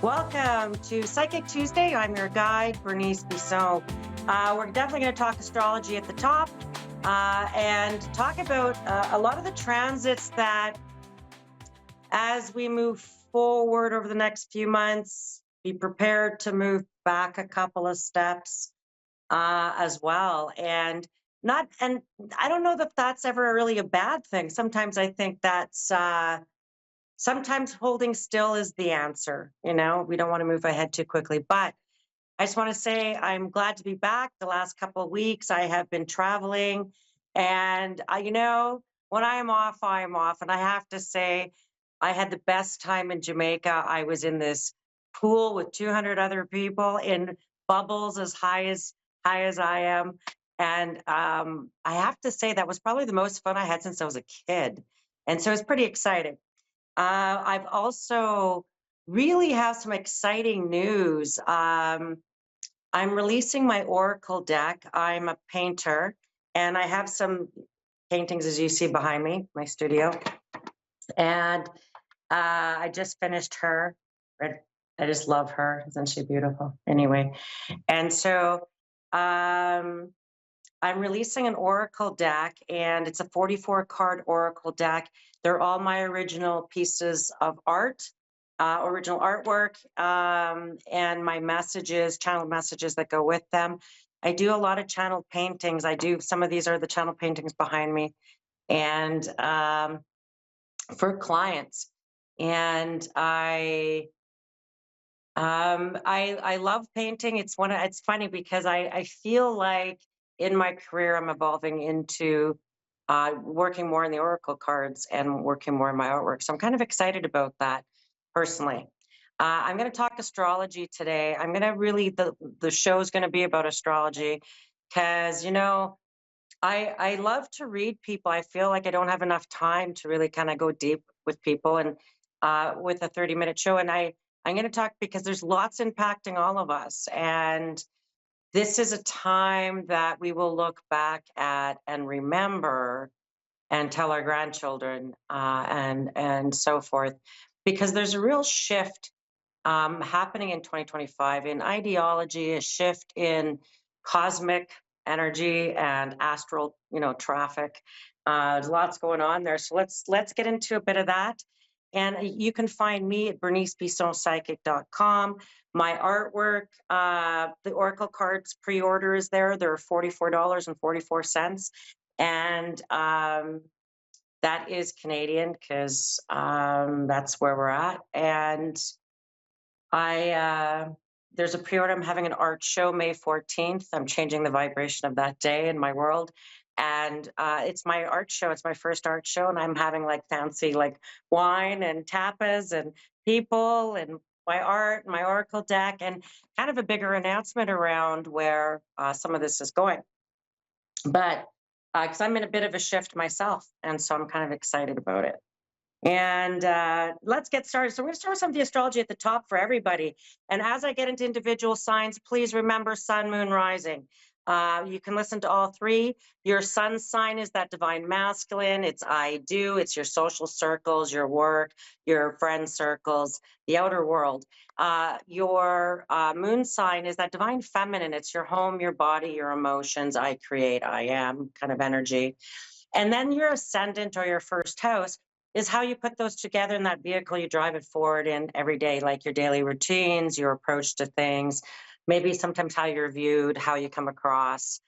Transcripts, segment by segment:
Welcome to Psychic Tuesday. I'm your guide, Bernice Bisson. We're definitely going to talk astrology at the top and talk about a lot of the transits that, as we move forward over the next few months, be prepared to move back a couple of steps as well. And I don't know that that's ever really a bad thing. Sometimes I think that's sometimes holding still is the answer. We don't want to move ahead too quickly. But I just want to say I'm glad to be back. The last couple of weeks, I have been traveling. And, when I am off, I am off. And I have to say, I had the best time in Jamaica. I was in this pool with 200 other people in bubbles as high as I am. And I have to say, that was probably the most fun I had since I was a kid. And so it's pretty exciting. I've also really have some exciting news. I'm releasing my Oracle deck. I'm a painter, and I have some paintings, as you see behind me, my studio. And I just finished her. I just love her. Isn't she beautiful? Anyway, and so I'm releasing an Oracle deck, and it's a 44 card Oracle deck. They're all my original pieces of art, original artwork, and my messages, channel messages that go with them. I do a lot of channel paintings. Some of these are the channel paintings behind me, and for clients. And I love painting. It's funny because I feel like in my career I'm evolving into working more in the oracle cards and working more in my artwork. So I'm kind of excited about that personally. I'm going to talk astrology today. I'm going to really the show is going to be about astrology because I love to read people. I feel like I don't have enough time to really kind of go deep with people and with a 30-minute show. And I'm going to talk because there's lots impacting all of us. And this is a time that we will look back at and remember and tell our grandchildren and so forth, because there's a real shift happening in 2025 in ideology, a shift in cosmic energy and astral, traffic. There's lots going on there. So let's get into a bit of that. And you can find me at bernicebissonpsychic.com. My artwork, the Oracle cards pre-order is there. They're $44.44. And that is Canadian because that's where we're at. And there's a pre-order. I'm having an art show May 14th. I'm changing the vibration of that day in my world. And it's my art show. It's my first art show. And I'm having like fancy like wine and tapas and people and my art, my Oracle deck, and kind of a bigger announcement around where some of this is going. But because I'm in a bit of a shift myself. And so I'm kind of excited about it. And let's get started. So we're going to start with some of the astrology at the top for everybody. And as I get into individual signs, please remember sun, moon, rising. You can listen to all three. Your sun sign is that divine masculine. It's I do. It's your social circles, your work, your friend circles, the outer world. Your moon sign is that divine feminine. It's your home, your body, your emotions. I create, I am kind of energy. And then your ascendant or your first house is how you put those together in that vehicle you drive it forward in every day, like your daily routines, your approach to things, maybe sometimes how you're viewed, how you come across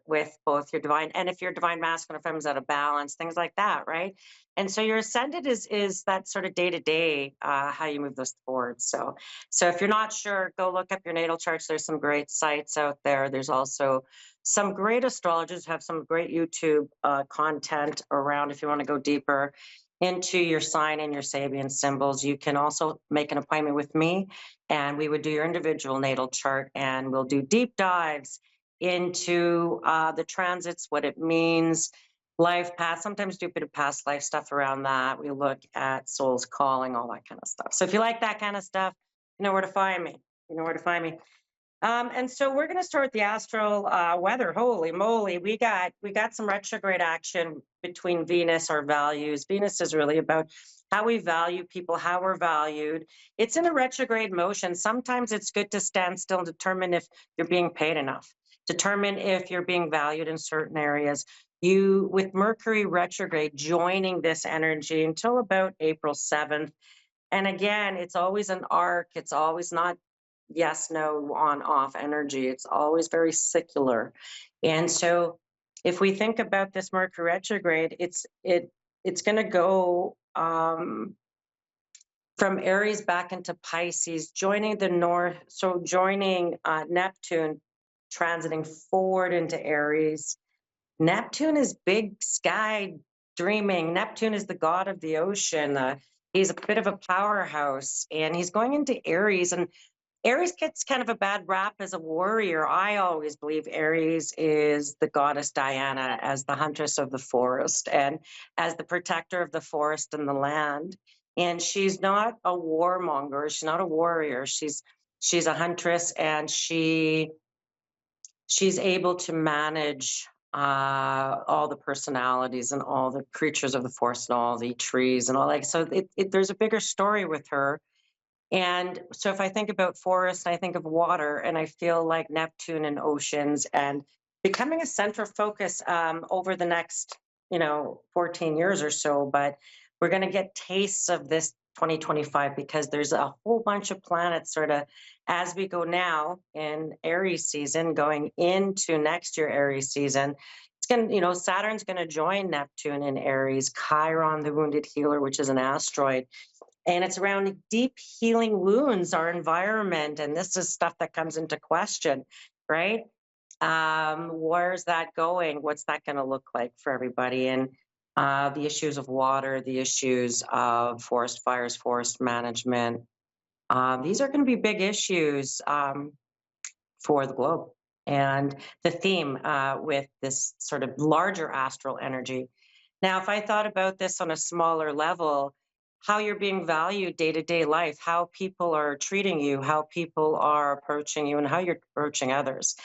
with both your divine, and if your divine masculine or feminine is out of balance, things like that, right? And so your ascendant is that sort of day-to-day, how you move those forward. So if you're not sure, go look up your natal charts. There's some great sites out there. There's also some great astrologers have some great YouTube content around if you want to go deeper into your sign and your Sabian symbols. You can also make an appointment with me and we would do your individual natal chart and we'll do deep dives into the transits, what it means, life path, sometimes do a bit of past life stuff around that. We look at soul's calling, all that kind of stuff. So if you like that kind of stuff, you know where to find me. You know where to find me. And so we're going to start with the astral weather. Holy moly, we got some retrograde action between Venus, our values. Venus is really about how we value people, how we're valued. It's in a retrograde motion. Sometimes it's good to stand still and determine if you're being paid enough, determine if you're being valued in certain areas. You, with Mercury retrograde joining this energy until about April 7th. And again, it's always an arc. It's always not yes, no, on, off energy. It's always very secular. And so if we think about this Mercury retrograde, it's going to go from Aries back into Pisces, joining the north. So joining Neptune, transiting forward into Aries. Neptune is big sky dreaming. Neptune is the god of the ocean. He's a bit of a powerhouse, and he's going into Aries. And Aries gets kind of a bad rap as a warrior. I always believe Aries is the goddess Diana as the huntress of the forest and as the protector of the forest and the land. And she's not a warmonger. She's not a warrior. She's a huntress, and she's able to manage all the personalities and all the creatures of the forest and all the trees and all that. So there's a bigger story with her. And so if I think about forests, I think of water, and I feel like Neptune and oceans and becoming a central focus over the next, 14 years or so. But we're going to get tastes of this 2025 because there's a whole bunch of planets sort of as we go now in Aries season, going into next year Aries season. It's going to, Saturn's going to join Neptune in Aries, Chiron, the wounded healer, which is an asteroid, and it's around deep healing wounds, our environment. And this is stuff that comes into question, right? Where's that going? What's that going to look like for everybody? And the issues of water, the issues of forest fires, forest management. These are going to be big issues for the globe. And the theme with this sort of larger astral energy. Now, if I thought about this on a smaller level, how you're being valued day to day life, how people are treating you, how people are approaching you, and how you're approaching others.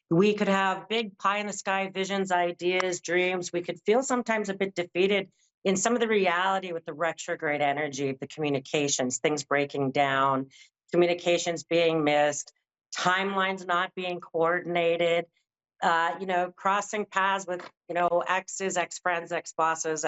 We could have big pie in the sky visions, ideas, dreams. We could feel sometimes a bit defeated in some of the reality with the retrograde energy, the communications, things breaking down, communications being missed, timelines not being coordinated, crossing paths with, exes, ex-friends, ex-bosses,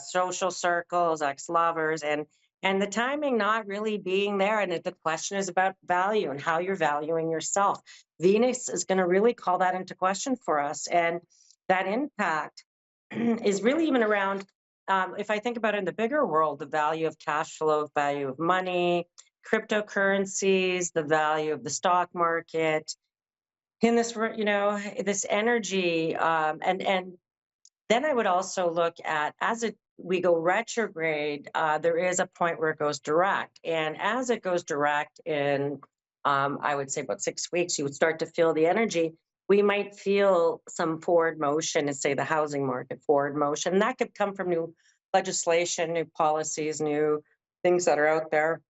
social circles, ex-lovers, and the timing not really being there. And the question is about value and how you're valuing yourself. Venus is going to really call that into question for us. And that impact is really even around, if I think about it in the bigger world, the value of cash flow, value of money, cryptocurrencies, the value of the stock market, in this, this energy, and then I would also look at we go retrograde, there is a point where it goes direct. And as it goes direct in, I would say about 6 weeks, you would start to feel the energy. We might feel some forward motion and say the housing market forward motion. And that could come from new legislation, new policies, new things that are out there.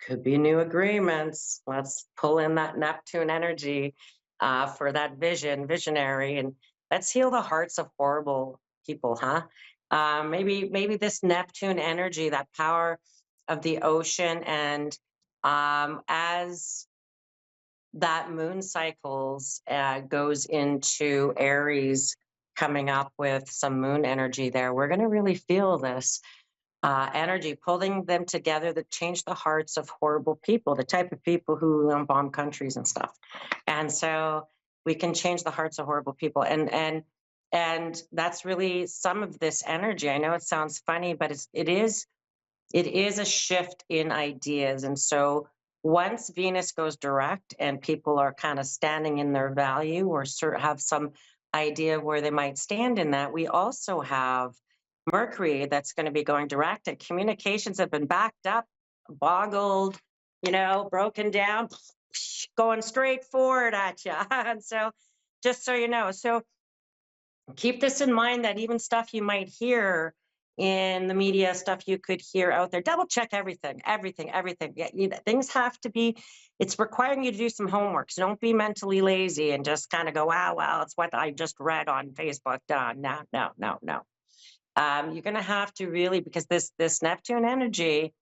Could be new agreements. Let's pull in that Neptune energy for that visionary, and let's heal the hearts of horrible people, huh? Maybe this Neptune energy, that power of the ocean, and as that moon cycles goes into Aries, coming up with some moon energy there, we're going to really feel this energy, pulling them together that change the hearts of horrible people, the type of people who bomb countries and stuff. And so we can change the hearts of horrible people. And that's really some of this energy. I know it sounds funny, but it is a shift in ideas. And so once Venus goes direct and people are kind of standing in their value or have some idea where they might stand in that, we also have Mercury that's going to be going direct, and communications have been backed up, boggled, broken down, going straight forward at you. And so just so you know, so keep this in mind that even stuff you might hear in the media, stuff you could hear out there. Double check everything, everything, everything. Yeah, things have to be, it's requiring you to do some homework. So don't be mentally lazy and just kind of go, wow, well, it's what I just read on Facebook. No, no, no, no. You're going to have to really, because this Neptune energy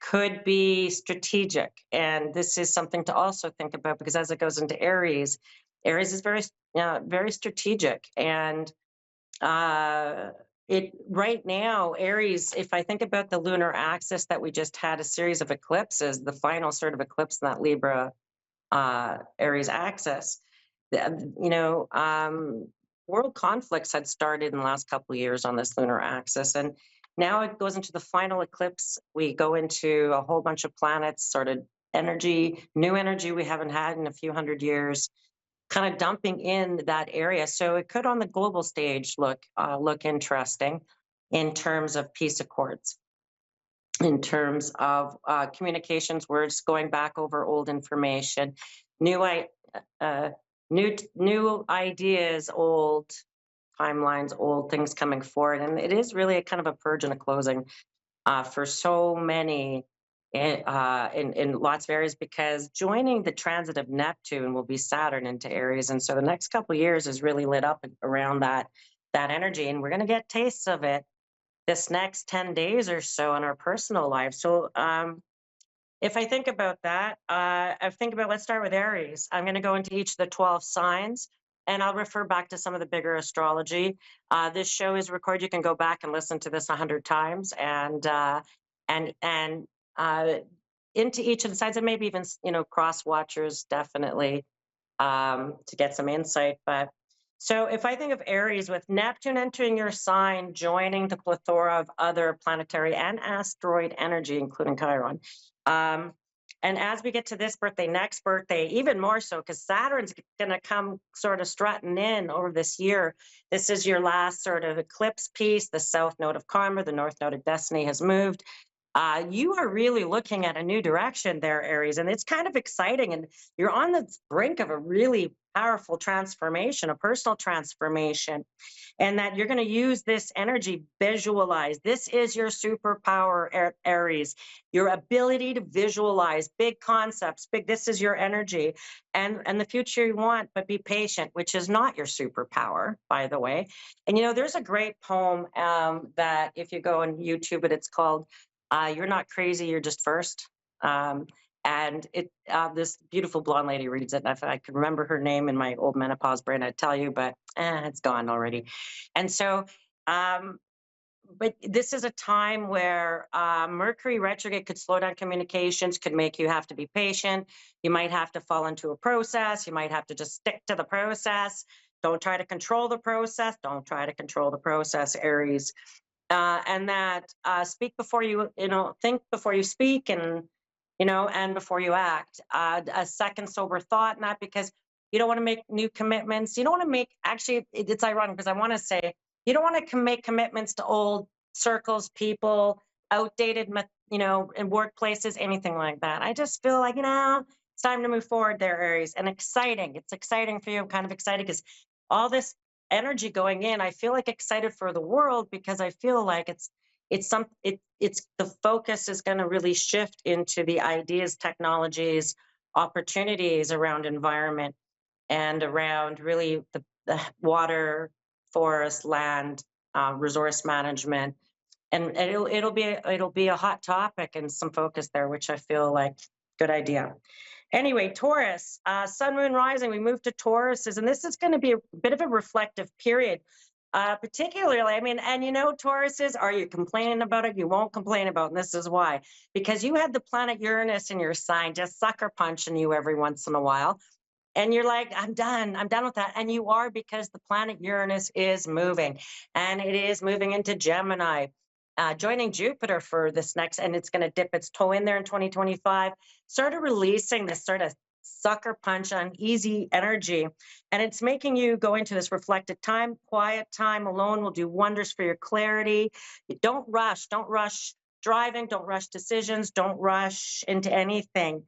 could be strategic, and this is something to also think about because as it goes into Aries, Aries is very strategic, and uh, it right now, Aries, if I think about the lunar axis that we just had a series of eclipses, the final sort of eclipse in that Libra Aries axis, you know, world conflicts had started in the last couple of years on this lunar axis. And now it goes into the final eclipse. We go into a whole bunch of planets, sort of energy, new energy we haven't had in a few hundred years, kind of dumping in that area. So it could, on the global stage, look interesting in terms of peace accords, in terms of communications words, going back over old information, new uh, new ideas, old timelines, old things coming forward, and it is really a kind of a purge and a closing for so many in lots of areas, because joining the transit of Neptune will be Saturn into Aries, and so the next couple of years is really lit up around that energy, and we're going to get tastes of it this next 10 days or so in our personal lives. So if I think about that, I think about, let's start with Aries. I'm going to go into each of the 12 signs, and I'll refer back to some of the bigger astrology. This show is recorded. You can go back and listen to this 100 times, and uh, into each of the signs, and maybe even cross watchers, definitely, to get some insight. But so if I think of Aries with Neptune entering your sign, joining the plethora of other planetary and asteroid energy, including Chiron. And as we get to this birthday, next birthday, even more so, because Saturn's going to come sort of strutting in over this year. This is your last sort of eclipse piece. The south node of karma, the north node of destiny has moved. You are really looking at a new direction there, Aries, and it's kind of exciting. And you're on the brink of a really powerful transformation, a personal transformation, and that you're going to use this energy, visualize. This is your superpower, Aries, your ability to visualize big concepts, this is your energy and the future you want, but be patient, which is not your superpower, by the way. And, there's a great poem that if you go on YouTube, it's called You're Not Crazy, You're Just First. And this beautiful blonde lady reads it. And if I could remember her name in my old menopause brain, I'd tell you, but it's gone already. And so, but this is a time where Mercury retrograde could slow down communications, could make you have to be patient. You might have to fall into a process. You might have to just stick to the process. Don't try to control the process. Don't try to control the process, Aries. And that speak before think before you speak, and before you act. A second sober thought, not because you don't want to make new commitments. You don't want to make, actually, it's ironic because I want to say, you don't want to make commitments to old circles, people, outdated, in workplaces, anything like that. I just feel like, it's time to move forward there, Aries, and exciting. It's exciting for you. I'm kind of excited because all this energy going in, I feel like excited for the world because I feel like it's the focus is going to really shift into the ideas, technologies, opportunities around environment and around really the water, forest, land, resource management, and it'll be a hot topic and some focus there, which I feel like good idea. Anyway, Taurus, sun, moon, rising, we move to Tauruses, and this is going to be a bit of a reflective period, particularly, and Tauruses, are you complaining about it? You won't complain about it, and this is why. Because you had the planet Uranus in your sign just sucker punching you every once in a while, and you're like, I'm done with that. And you are, because the planet Uranus is moving, and it is moving into Gemini, joining Jupiter for this next, and it's going to dip its toe in there in 2025, sort of releasing this sort of sucker punch on easy energy. And it's making you go into this reflective time. Quiet time alone will do wonders for your clarity. Don't rush driving, don't rush decisions, don't rush into anything.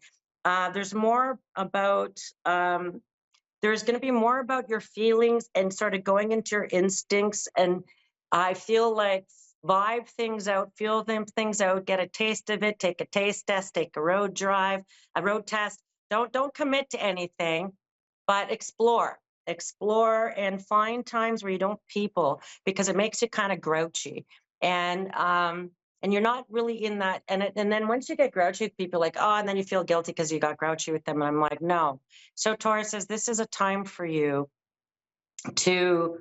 There's more about, there's going to be more about your feelings and sort of going into your instincts. And I feel like vibe things out, feel them things out, get a taste of it, take a taste test, take a road drive, a road test. Don't commit to anything, but explore. Explore and find times where you don't people because it makes you kind of grouchy. And you're not really in that and then once you get grouchy with people like, oh, and then you feel guilty because you got grouchy with them. And I'm like, no. So Taurus says this is a time for you to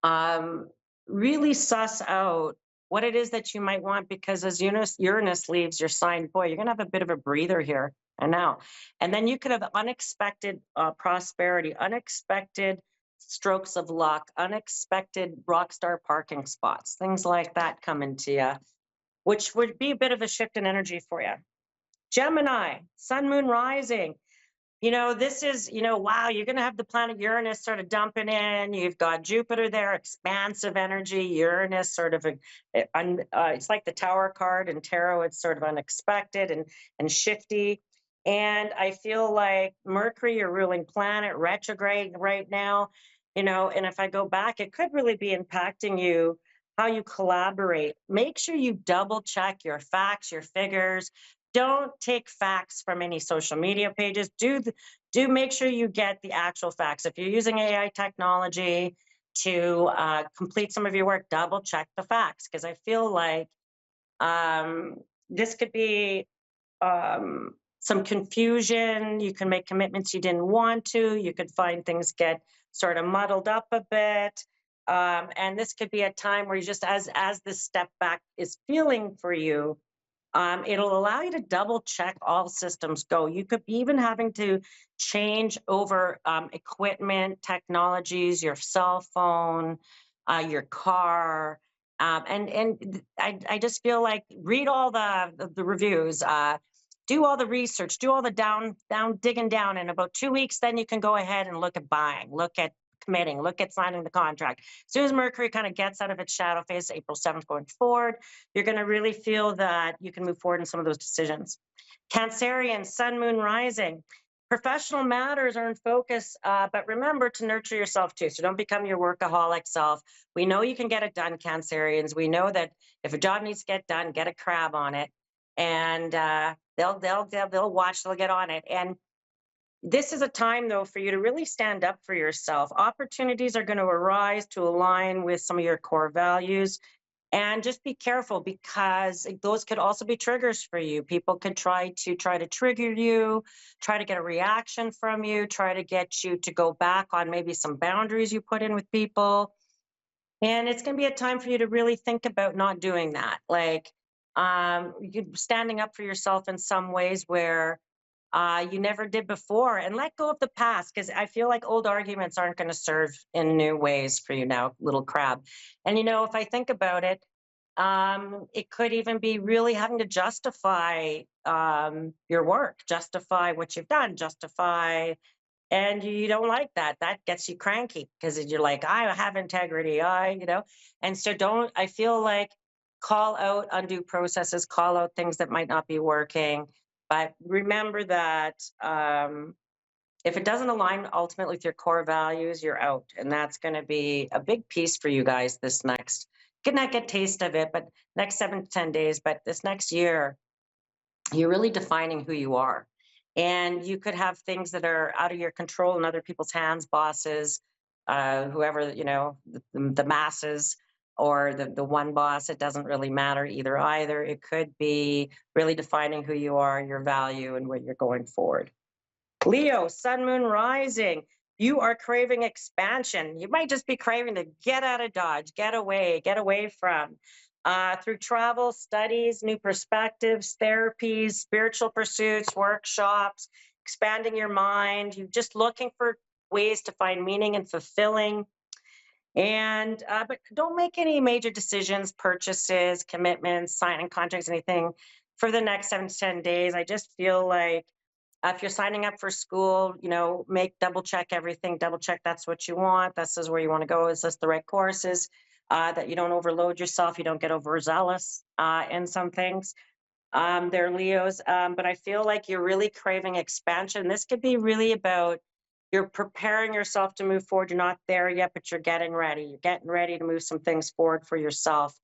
um, really suss out what it is that you might want because as Uranus leaves your sign, boy, you're going to have a bit of a breather here and now. And then you could have unexpected prosperity, unexpected strokes of luck, unexpected rock star parking spots, things like that coming to you, which would be a bit of a shift in energy for you. Gemini, sun, moon, rising. This is, wow, you're going to have the planet Uranus sort of dumping in. You've got Jupiter there, expansive energy, Uranus sort of, it's like the Tower card in tarot. It's sort of unexpected and shifty. And I feel like Mercury, your ruling planet, retrograde right now, and if I go back, it could really be impacting you, how you collaborate. Make sure you double check your facts, your figures. Don't take facts from any social media pages. Do make sure you get the actual facts. If you're using AI technology to complete some of your work, double check the facts because I feel like this could be some confusion. You can make commitments you didn't want to. You could find things get sort of muddled up a bit. And this could be a time where you just, as this step back is feeling for you, it'll allow you to double check all systems go. You could be even having to change over equipment, technologies, your cell phone, your car. And I just feel like read all the reviews, do all the research, do all the down digging down. In about 2 weeks, then you can go ahead and look at buying, look at committing, look at signing the contract. As soon as Mercury kind of gets out of its shadow phase, April 7th going forward, you're going to really feel that you can move forward in some of those decisions. Cancerian, sun, moon, rising. Professional matters are in focus, but remember to nurture yourself too. So don't become your workaholic self. We know you can get it done, Cancerians. We know that if a job needs to get done, get a crab on it, and they'll watch. They'll get on it. And this is a time, though, for you to really stand up for yourself. Opportunities are going to arise to align with some of your core values. And just be careful because those could also be triggers for you. People could try to trigger you, try to get a reaction from you, try to get you to go back on maybe some boundaries you put in with people. And it's going to be a time for you to really think about not doing that. Like you standing up for yourself in some ways where you never did before, and let go of the past because I feel like old arguments aren't going to serve in new ways for you now, little crab. And if I think about it, it could even be really having to justify your work, justify what you've done, justify, and you don't like that. That gets you cranky because you're like, I have integrity, and so don't. I feel like call out undue processes, call out things that might not be working but remember that if it doesn't align ultimately with your core values, you're out. And that's going to be a big piece for you guys this next. You can not get taste of it, but next 7 to 10 days. But this next year, you're really defining who you are. And you could have things that are out of your control in other people's hands, bosses, whoever, the masses or the one boss. It doesn't really matter either. It could be really defining who you are, your value, and where you're going forward. Leo, sun, moon, rising. You are craving expansion. You might just be craving to get out of Dodge, get away from. Through travel, studies, new perspectives, therapies, spiritual pursuits, workshops, expanding your mind. You're just looking for ways to find meaning and fulfilling. And but don't make any major decisions, purchases, commitments, signing contracts, anything for the next 7 to 10 days. I just feel like if you're signing up for school, double check everything, double check that's what you want. This is where you want to go. Is this the right courses? That you don't overload yourself, you don't get overzealous in some things. They're Leos, but I feel like you're really craving expansion. This could be really about you're preparing yourself to move forward. You're not there yet, but you're getting ready. You're getting ready to move some things forward for yourself.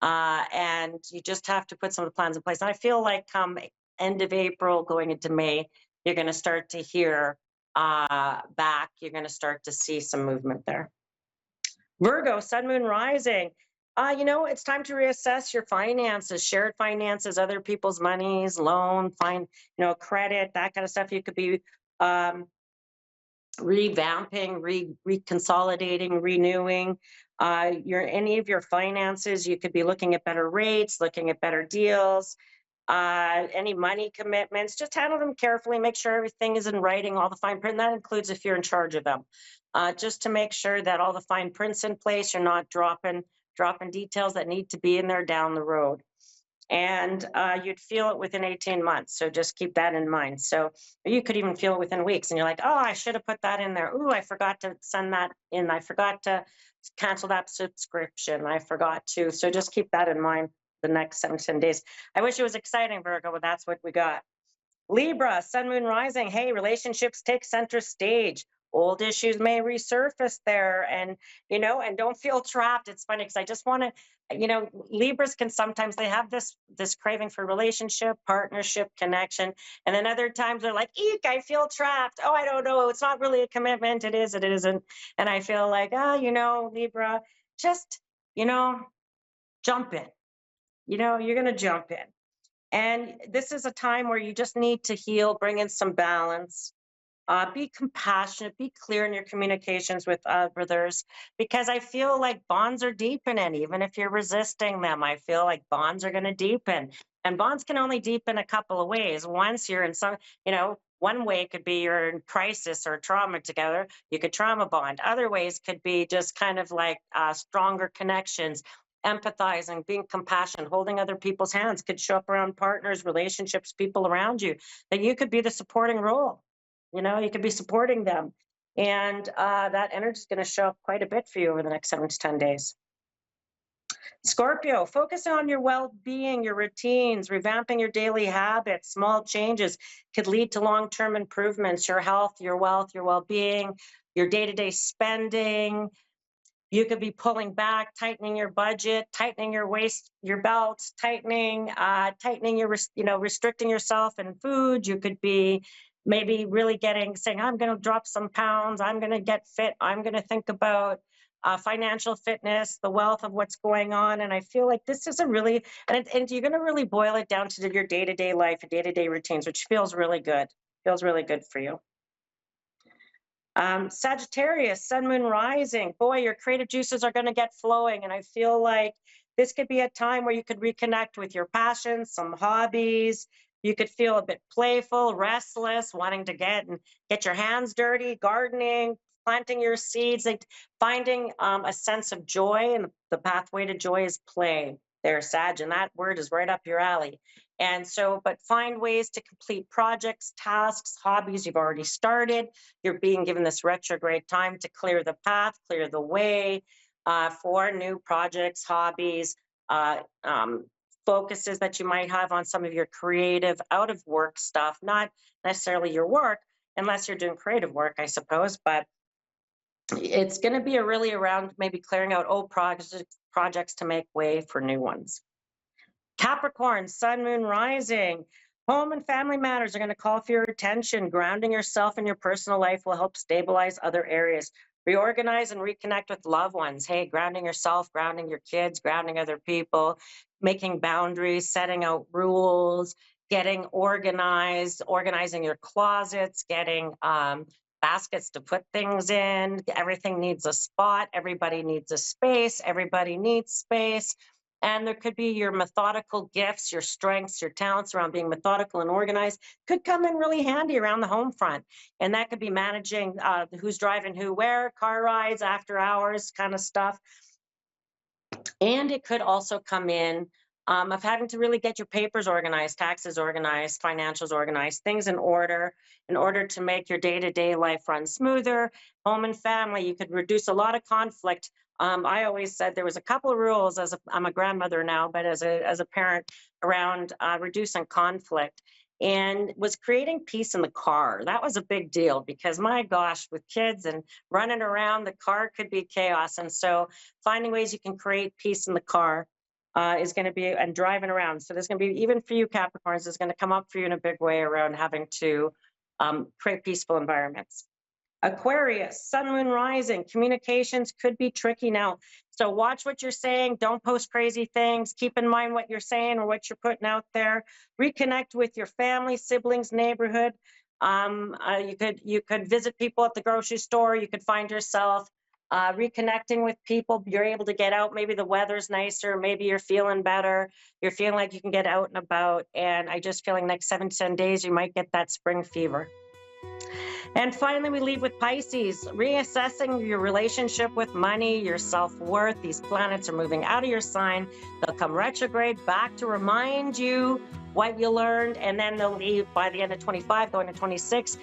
And you just have to put some of the plans in place. And I feel like come end of April, going into May, you're going to start to hear back. You're going to start to see some movement there. Virgo, Sun, Moon, Rising. It's time to reassess your finances, shared finances, other people's monies, loan, credit, that kind of stuff. You could be um, revamping, reconsolidating, renewing any of your finances. You could be looking at better rates, looking at better deals, any money commitments. Just handle them carefully. Make sure everything is in writing, all the fine print. That includes if you're in charge of them, just to make sure that all the fine print's in place. You're not dropping details that need to be in there down the road. And you'd feel it within 18 months. So just keep that in mind. So you could even feel it within weeks, and you're like, oh, I should have put that in there. Ooh, I forgot to send that in. I forgot to cancel that subscription. I forgot to. So just keep that in mind the next 7 to 10 days. I wish it was exciting, Virgo, but that's what we got. Libra, Sun, Moon, Rising. Hey, relationships take center stage. Old issues may resurface there, and don't feel trapped. It's funny because I just want to, Libras can sometimes, they have this craving for relationship, partnership, connection, and then other times they're like, eek, I feel trapped. Oh, I don't know. It's not really a commitment. It is. It isn't. And I feel like, Libra, just jump in. You're gonna jump in. And this is a time where you just need to heal, bring in some balance, be compassionate, be clear in your communications with others, because I feel like bonds are deepening. Even if you're resisting them, I feel like bonds are going to deepen. And bonds can only deepen a couple of ways. Once you're in one way could be you're in crisis or trauma together, you could trauma bond. Other ways could be just kind of like stronger connections, empathizing, being compassionate, holding other people's hands, could show up around partners, relationships, people around you, that you could be the supporting role. You could be supporting them. And that energy is going to show up quite a bit for you over the next 7 to 10 days. Scorpio, focus on your well-being, your routines, revamping your daily habits. Small changes could lead to long-term improvements, your health, your wealth, your well-being, your day-to-day spending. You could be pulling back, tightening your budget, tightening your your belts, tightening your, restricting yourself in food. You could be maybe really saying, I'm going to drop some pounds. I'm going to get fit. I'm going to think about financial fitness, the wealth of what's going on. And I feel like this is and you're going to really boil it down to your day-to-day life and day-to-day routines, which feels really good. Feels really good for you. Sagittarius, Sun, Moon, Rising. Boy, your creative juices are going to get flowing. And I feel like this could be a time where you could reconnect with your passions, some hobbies. You could feel a bit playful, restless, wanting to get your hands dirty, gardening, planting your seeds, like finding a sense of joy. And the pathway to joy is play there, Sag. And that word is right up your alley. And so, but find ways to complete projects, tasks, hobbies you've already started. You're being given this retrograde time to clear the path, clear the way for new projects, hobbies, focuses that you might have on some of your creative out of work stuff, not necessarily your work, unless you're doing creative work, I suppose. But it's going to be really around maybe clearing out old projects to make way for new ones. Capricorn, Sun, Moon, Rising. Home and family matters are going to call for your attention. Grounding yourself in your personal life will help stabilize other areas. Reorganize and reconnect with loved ones. Hey, grounding yourself, grounding your kids, grounding other people, making boundaries, setting out rules, getting organized, organizing your closets, getting baskets to put things in. Everything needs a spot. Everybody needs a space. Everybody needs space. And there could be your methodical gifts, your strengths, your talents around being methodical and organized could come in really handy around the home front. And that could be managing who's driving who where, car rides, after hours kind of stuff. And it could also come in of having to really get your papers organized, taxes organized, financials organized, things in order to make your day-to-day life run smoother. Home and family, you could reduce a lot of conflict. I always said there was a couple of rules I'm a grandmother now, but as a parent around reducing conflict, and was creating peace in the car. That was a big deal because my gosh, with kids and running around, the car could be chaos. And so finding ways you can create peace in the car is going to be, and driving around. So there's going to be, even for you Capricorns, is going to come up for you in a big way around having to create peaceful environments. Aquarius, sun, moon, rising, communications could be tricky now. So watch what you're saying. Don't post crazy things. Keep in mind what you're saying or what you're putting out there. Reconnect with your family, siblings, neighborhood. You could visit people at the grocery store. You could find yourself reconnecting with people. You're able to get out. Maybe the weather's nicer. Maybe you're feeling better. You're feeling like you can get out and about. And I just feeling like 7 to 10 days, you might get that spring fever. And finally, we leave with Pisces, reassessing your relationship with money, your self-worth. These planets are moving out of your sign. They'll come retrograde back to remind you what you learned, and then they'll leave by the end of 25, going to 26,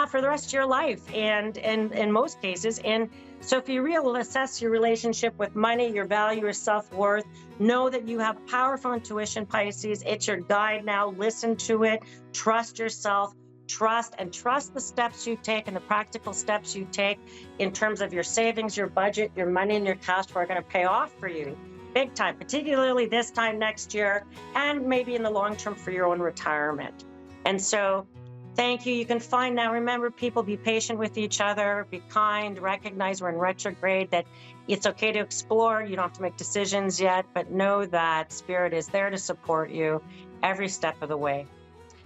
for the rest of your life, and in most cases. And so if you reassess your relationship with money, your value, your self-worth, know that you have powerful intuition, Pisces. It's your guide now. Listen to it. Trust yourself. Trust the steps you take and the practical steps you take in terms of your savings, your budget, your money, and your cash flow are going to pay off for you big time, particularly this time next year, and maybe in the long term for your own retirement. And so thank you. You can find now, remember, people, be patient with each other, be kind, recognize we're in retrograde, that it's okay to explore. You don't have to make decisions yet, but know that Spirit is there to support you every step of the way.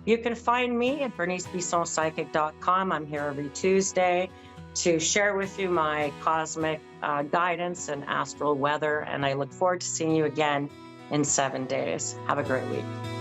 You can find me at bernicebissonpsychic.com. I'm here every Tuesday to share with you my cosmic guidance and astral weather, and I look forward to seeing you again in 7 days. Have a great week.